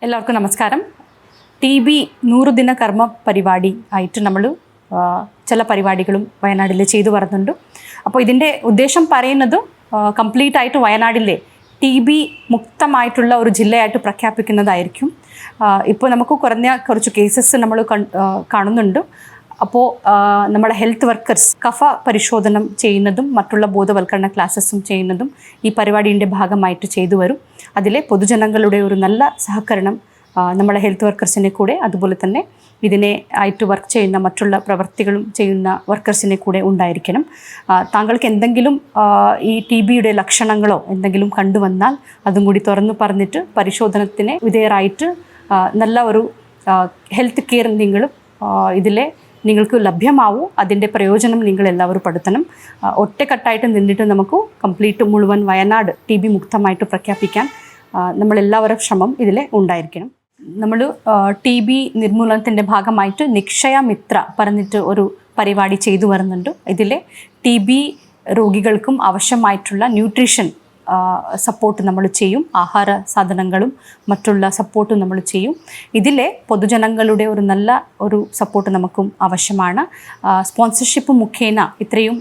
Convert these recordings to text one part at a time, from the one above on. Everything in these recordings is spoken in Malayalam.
എല്ലാവർക്കും നമസ്കാരം. TB 100 ദിന കർമ്മ പരിപാടി ആയിട്ട് നമ്മൾ ചില പരിപാടികളും വയനാട്ടിൽ ചെയ്തു വരുന്നുണ്ട്. അപ്പോൾ ഇതിൻ്റെ ഉദ്ദേശം പറയുന്നത് കംപ്ലീറ്റ് ആയിട്ട് വയനാട്ടിലെ TB മുക്തമായിട്ടുള്ള ഒരു ജില്ലയായിട്ട് പ്രഖ്യാപിക്കുന്നതായിരിക്കും. ഇപ്പോൾ നമുക്ക് കുറച്ച് കേസസ് നമ്മൾ കാണുന്നുണ്ട്. അപ്പോൾ നമ്മുടെ ഹെൽത്ത് വർക്കേഴ്സ് കഫ പരിശോധന ചെയ്യുന്നതും മറ്റുള്ള ബോധവൽക്കരണ ക്ലാസ്സസും ചെയ്യുന്നതും ഈ പരിപാടിയുടെ ഭാഗമായിട്ട് ചെയ്തു വരും. അതിലെ പൊതുജനങ്ങളുടെ ഒരു നല്ല സഹകരണം നമ്മളെ ഹെൽത്ത് വർക്കേഴ്സിനെ കൂടെ, അതുപോലെ തന്നെ ഇതിനെ ആയിട്ട് വർക്ക് ചെയ്യുന്ന മറ്റുള്ള പ്രവർത്തികളും ചെയ്യുന്ന വർക്കേഴ്സിനെ കൂടെ ഉണ്ടായിരിക്കണം. താങ്കൾക്ക് എന്തെങ്കിലും ഈ TBയുടെ ലക്ഷണങ്ങളോ എന്തെങ്കിലും കണ്ടുവന്നാൽ അതും കൂടി തുറന്നു പറഞ്ഞിട്ട് പരിശോധനത്തിന് വിധേയരായിട്ട് നല്ല ഒരു ഹെൽത്ത് കെയർ ഇതിലെ നിങ്ങൾക്ക് ലഭ്യമാവൂ. അതിൻ്റെ പ്രയോജനം നിങ്ങളെല്ലാവരും പഠിത്തണം. ഒറ്റക്കെട്ടായിട്ട് നിന്നിട്ട് നമുക്ക് കംപ്ലീറ്റ് മുഴുവൻ വയനാട് TB മുക്തമായിട്ട് പ്രഖ്യാപിക്കാൻ നമ്മളെല്ലാവരും ശ്രമം ഇതിൽ ഉണ്ടായിരിക്കണം. നമ്മൾ TB നിർമൂലനത്തിൻ്റെ ഭാഗമായിട്ട് നിക്ഷയ മിത്ര പറഞ്ഞിട്ട് ഒരു പരിപാടി ചെയ്തു വരുന്നുണ്ട്. ഇതിലെ TB രോഗികൾക്കും ആവശ്യമായിട്ടുള്ള ന്യൂട്രീഷൻ സപ്പോർട്ട് നമ്മൾ ചെയ്യും. ആഹാര സാധനങ്ങളും മറ്റുള്ള സപ്പോർട്ടും നമ്മൾ ചെയ്യും. ഇതിലെ പൊതുജനങ്ങളുടെ ഒരു നല്ല ഒരു സപ്പോർട്ട് നമുക്കും ആവശ്യമാണ്. സ്പോൺസർഷിപ്പ് മുഖേന ഇത്രയും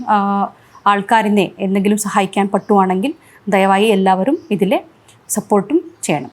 ആൾക്കാരിനെ എന്തെങ്കിലും സഹായിക്കാൻ പറ്റുവാണെങ്കിൽ ദയവായി എല്ലാവരും ഇതിലെ സപ്പോർട്ടും ചെയ്യണം.